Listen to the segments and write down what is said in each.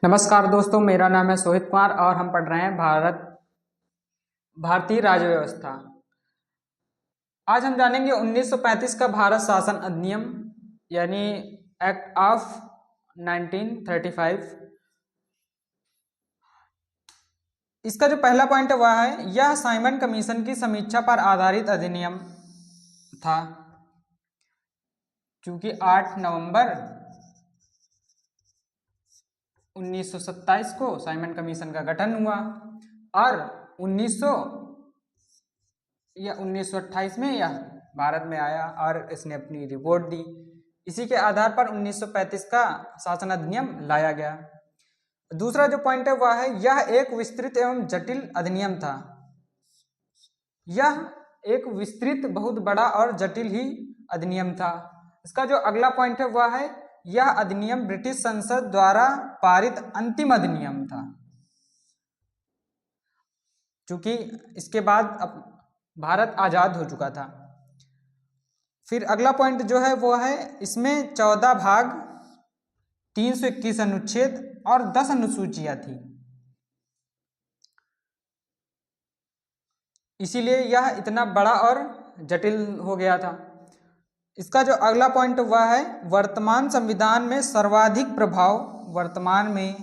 नमस्कार दोस्तों, मेरा नाम है सोहित कुमार और हम पढ़ रहे हैं भारतीय राज्य व्यवस्था। आज हम जानेंगे 1935 का भारत शासन अधिनियम यानी एक्ट ऑफ 1935। इसका जो पहला पॉइंट है वह है यह साइमन कमीशन की समीक्षा पर आधारित अधिनियम था, क्योंकि 8 नवंबर 1927 को साइमन कमीशन का गठन हुआ और 1928 में यह भारत में आया और इसने अपनी रिपोर्ट दी। इसी के आधार पर 1935 का शासन अधिनियम लाया गया। दूसरा जो पॉइंट है वह है यह एक विस्तृत एवं जटिल अधिनियम था। यह एक विस्तृत, बहुत बड़ा और जटिल ही अधिनियम था। इसका जो अगला पॉइंट है वह है यह अधिनियम ब्रिटिश संसद द्वारा पारित अंतिम अधिनियम था, क्योंकि इसके बाद अब भारत आजाद हो चुका था। फिर अगला पॉइंट जो है वो है इसमें 14 भाग, 321 अनुच्छेद और 10 अनुसूचियां थी, इसीलिए यह इतना बड़ा और जटिल हो गया था। इसका जो अगला पॉइंट वह है वर्तमान संविधान में सर्वाधिक प्रभाव, वर्तमान में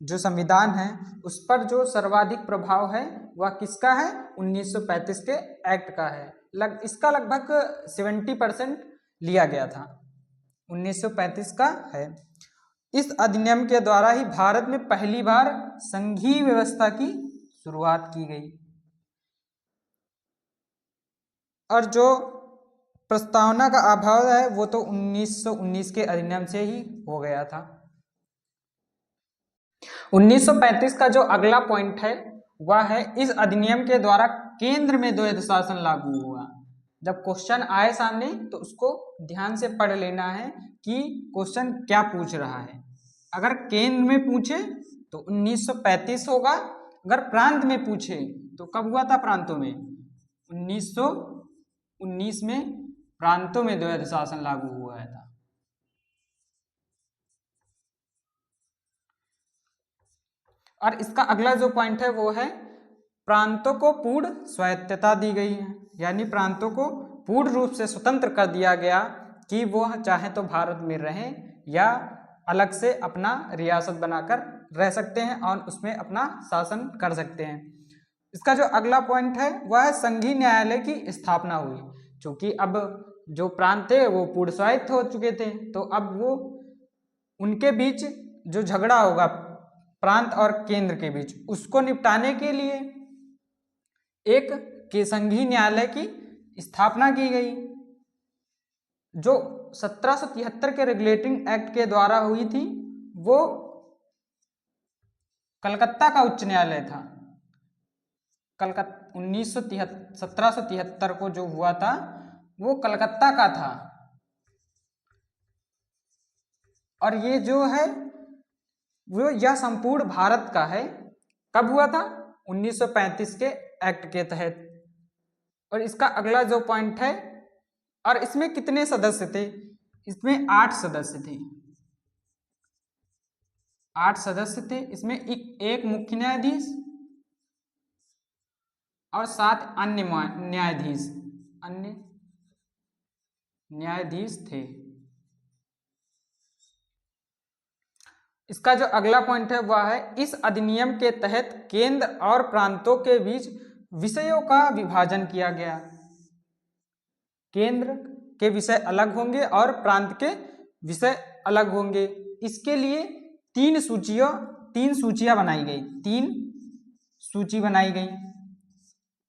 जो संविधान है उस पर जो सर्वाधिक प्रभाव है वह किसका है? 1935 के एक्ट का है। इसका लगभग 70% लिया गया था, 1935 का है। इस अधिनियम के द्वारा ही भारत में पहली बार संघीय व्यवस्था की शुरुआत की गई और जो प्रस्तावना का अभाव है वो तो 1919 के अधिनियम से ही हो गया था। 1935 का जो अगला पॉइंट है वह है इस अधिनियम के द्वारा केंद्र में द्वैध शासन लागू हुआ। जब क्वेश्चन आए सामने तो उसको ध्यान से पढ़ लेना है कि क्वेश्चन क्या पूछ रहा है। अगर केंद्र में पूछे तो 1935 होगा, अगर प्रांत में पूछे तो कब हुआ था? प्रांतों में 1919 में प्रांतों में द्वैध शासन लागू हुआ था। और इसका अगला जो पॉइंट है वो है प्रांतों को पूर्ण स्वायत्तता दी गई है, यानी प्रांतों को पूर्ण रूप से स्वतंत्र कर दिया गया कि वो चाहे तो भारत में रहें या अलग से अपना रियासत बनाकर रह सकते हैं और उसमें अपना शासन कर सकते हैं। इसका जो अगला पॉइंट है वह संघीय न्यायालय की स्थापना हुई, क्योंकि अब जो प्रांत थे वो पूर्ण स्वायत्त हो चुके थे, तो अब वो उनके बीच जो झगड़ा होगा प्रांत और केंद्र के बीच, उसको निपटाने के लिए एक के संघीय न्यायालय की स्थापना की गई, जो 1773 के रेगुलेटिंग एक्ट के द्वारा हुई थी। वो कलकत्ता का उच्च न्यायालय था। कलकत्ता 1773 को जो हुआ था वो कलकत्ता का था, और ये जो है वो यह संपूर्ण भारत का है। कब हुआ था? 1935 के एक्ट के तहत। और इसका अगला जो पॉइंट है, और इसमें कितने सदस्य थे? इसमें 8 सदस्य थे, 8 सदस्य थे। इसमें एक मुख्य न्यायाधीश और 7 अन्य न्यायाधीश थे। इसका जो अगला पॉइंट है वह है इस अधिनियम के तहत केंद्र और प्रांतों के बीच विषयों का विभाजन किया गया। केंद्र के विषय अलग होंगे और प्रांत के विषय अलग होंगे। इसके लिए 3 सूचियां बनाई गई, 3 सूची बनाई गई।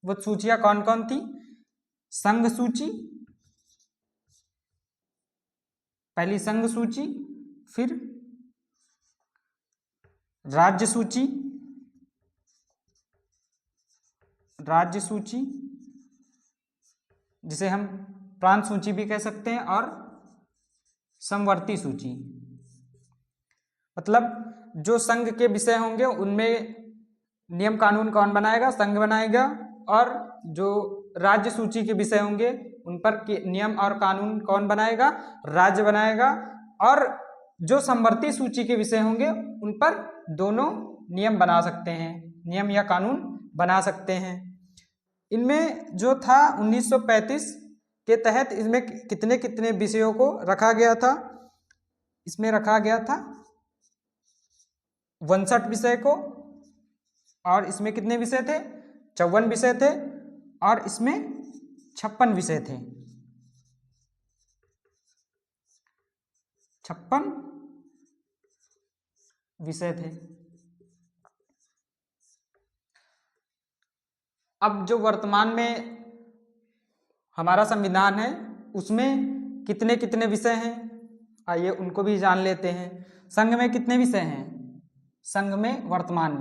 वो सूचियां कौन कौन थी? संघ सूची, पहली संघ सूची, फिर राज्य सूची जिसे हम प्रांत सूची भी कह सकते हैं, और समवर्ती सूची। मतलब जो संघ के विषय होंगे उनमें नियम कानून कौन बनाएगा? संघ बनाएगा, और जो राज्य सूची के विषय होंगे उन पर नियम और कानून कौन बनाएगा? राज्य बनाएगा। और जो समवर्ती सूची के विषय होंगे उन पर दोनों नियम बना सकते हैं, नियम या कानून बना सकते हैं। इनमें जो था 1935 के तहत इसमें कितने कितने विषयों को रखा गया था? इसमें रखा गया था 59 विषय को, और इसमें कितने विषय थे? 54 विषय थे, और इसमें 56 विषय थे। 56 विषय थे। अब जो वर्तमान में हमारा संविधान है उसमें कितने कितने विषय हैं, आइए उनको भी जान लेते हैं। संघ में कितने विषय हैं? संघ में वर्तमान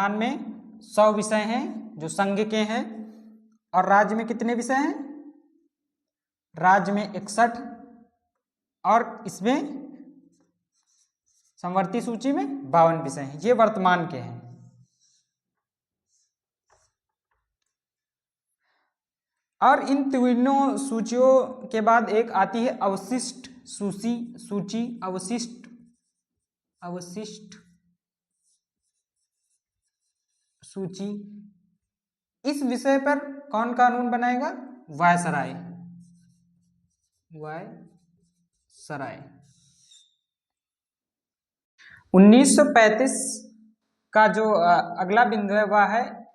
में 100 विषय हैं जो संघ के हैं। और राज्य में कितने विषय हैं? राज्य में 61, और इसमें समवर्ती सूची में 52 विषय हैं। ये वर्तमान के हैं। और इन तीनों सूचियों के बाद एक आती है अवशिष्ट सूची। अवशिष्ट सूची। इस विषय पर कौन कानून बनाएगा? वायसराय। 1935 का जो अगला बिंदु है वह है,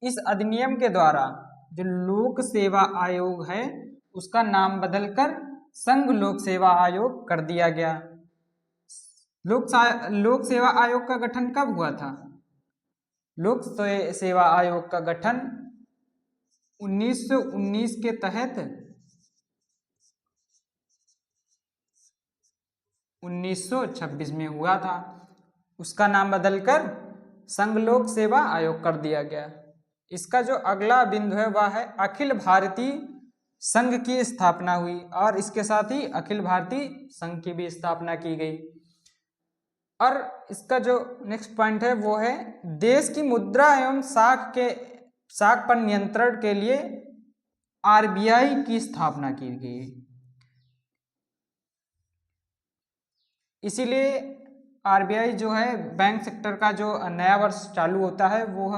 इस अधिनियम के द्वारा जो लोक सेवा आयोग है उसका नाम बदलकर संघ लोक सेवा आयोग कर दिया गया। लोक सेवा आयोग का गठन कब हुआ था? लोक सेवा आयोग का गठन 1919 के तहत 1926 में हुआ था। उसका नाम बदलकर संघ लोक सेवा आयोग कर दिया गया। इसका जो अगला बिंदु है वह है अखिल भारतीय संघ की स्थापना हुई, और इसके साथ ही अखिल भारतीय संघ की भी स्थापना की गई। और इसका जो नेक्स्ट पॉइंट है वो है देश की मुद्रा एवं साख पर नियंत्रण के लिए आरबीआई की स्थापना की गई। इसीलिए आरबीआई जो है बैंक सेक्टर का जो नया वर्ष चालू होता है वो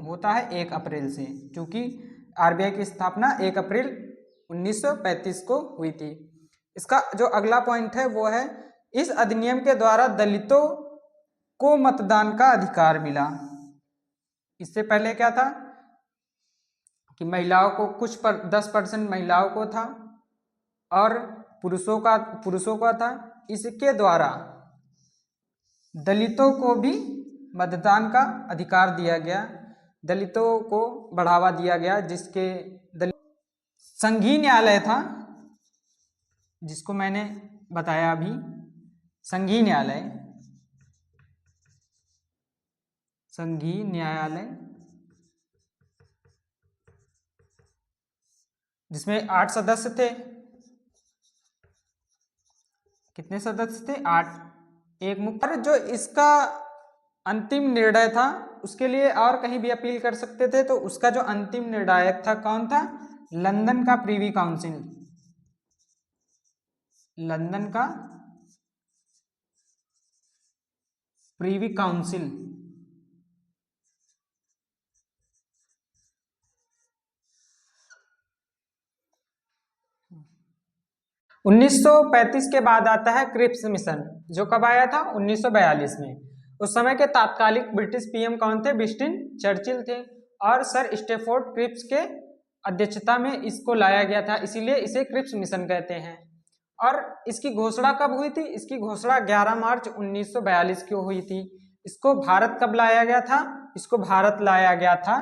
होता है 1 अप्रैल से, क्योंकि आरबीआई की स्थापना 1 अप्रैल 1935 को हुई थी। इसका जो अगला पॉइंट है वो है इस अधिनियम के द्वारा दलितों को मतदान का अधिकार मिला। इससे पहले क्या था कि महिलाओं को 10% महिलाओं को था और पुरुषों का था। इसके द्वारा दलितों को भी मतदान का अधिकार दिया गया, दलितों को बढ़ावा दिया गया। जिसके संघीय न्यायालय था, जिसको मैंने बताया अभी, संघीय न्यायालय जिसमें 8 सदस्य थे। कितने सदस्य थे? 8। एक मुख्य जो इसका अंतिम निर्णय था उसके लिए और कहीं भी अपील कर सकते थे, तो उसका जो अंतिम निर्णायक था कौन था? लंदन का प्रीवी काउंसिल। लंदन का प्रीवी काउंसिल। – 1935 के बाद आता है क्रिप्स मिशन, जो कब आया था? 1942 में। उस समय के तात्कालिक ब्रिटिश पीएम कौन थे? विंस्टन चर्चिल थे, और सर स्टैफोर्ड क्रिप्स के अध्यक्षता में इसको लाया गया था, इसीलिए इसे क्रिप्स मिशन कहते हैं। और इसकी घोषणा कब हुई थी? इसकी घोषणा 11 मार्च 1942 को हुई थी। इसको भारत कब लाया गया था? इसको भारत लाया गया था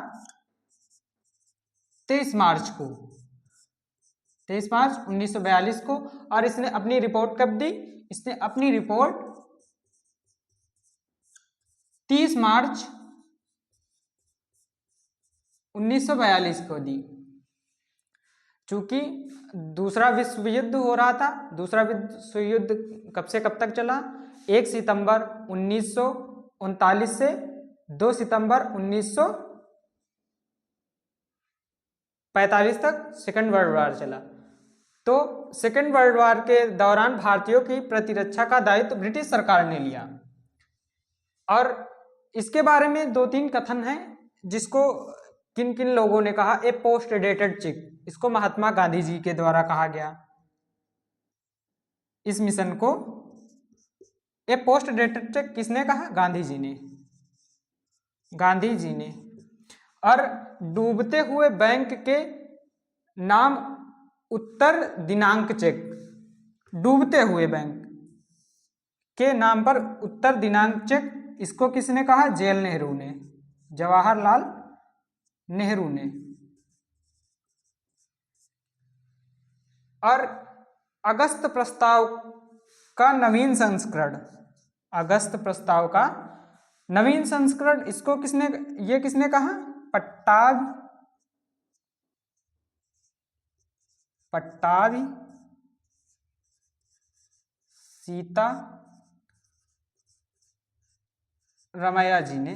23 मार्च को, 23 मार्च 1942 को। और इसने अपनी रिपोर्ट कब दी? इसने अपनी रिपोर्ट 30 मार्च 1942 को दी। चूंकि दूसरा विश्व युद्ध हो रहा था। दूसरा विश्व युद्ध कब से कब तक चला? 1 सितंबर 1939 से 2 सितंबर 45 तक सेकेंड वर्ल्ड वार चला। तो सेकेंड वर्ल्ड वार के दौरान भारतीयों की प्रतिरक्षा का दायित्व ब्रिटिश सरकार ने लिया। और इसके बारे में 2-3 कथन हैं, जिसको किन किन लोगों ने कहा। ए पोस्ट डेटेड चेक, इसको महात्मा गांधी जी के द्वारा कहा गया। इस मिशन को ए पोस्ट डेटेड चेक किसने कहा? गांधी जी ने, गांधी जी ने। और डूबते हुए बैंक के नाम उत्तर दिनांक चेक, डूबते हुए बैंक के नाम पर उत्तर दिनांक चेक, इसको किसने कहा? जेल नेहरू ने, जवाहरलाल नेहरू ने। और अगस्त प्रस्ताव का नवीन संस्करण, अगस्त प्रस्ताव का नवीन संस्करण, इसको किसने, ये किसने कहा? पट्टाभी सीता रमैया जी ने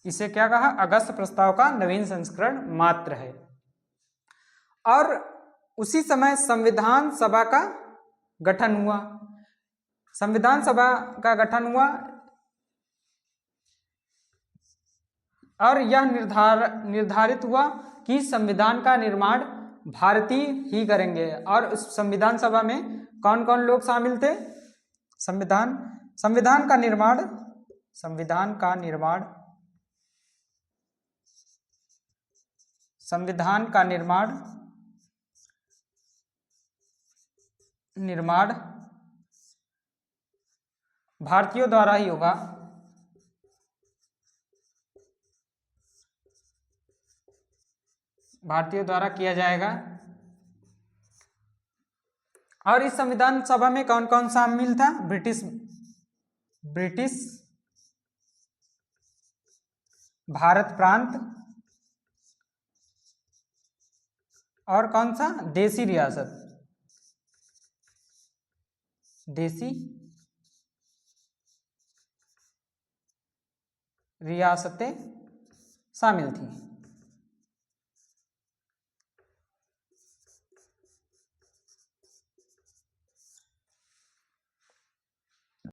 इसे क्या कहा? अगस्त प्रस्ताव का नवीन संस्करण मात्र है। और उसी समय संविधान सभा का गठन हुआ। संविधान सभा का गठन हुआ और यह निर्धारित हुआ कि संविधान का निर्माण भारतीय ही करेंगे। और उस संविधान सभा में कौन कौन लोग शामिल थे? संविधान का निर्माण भारतीयों द्वारा ही होगा। भारतीयों द्वारा किया जाएगा। और इस संविधान सभा में कौन कौन शामिल था? ब्रिटिश भारत प्रांत और कौन सा? देसी रियासत, देसी रियासतें शामिल थी।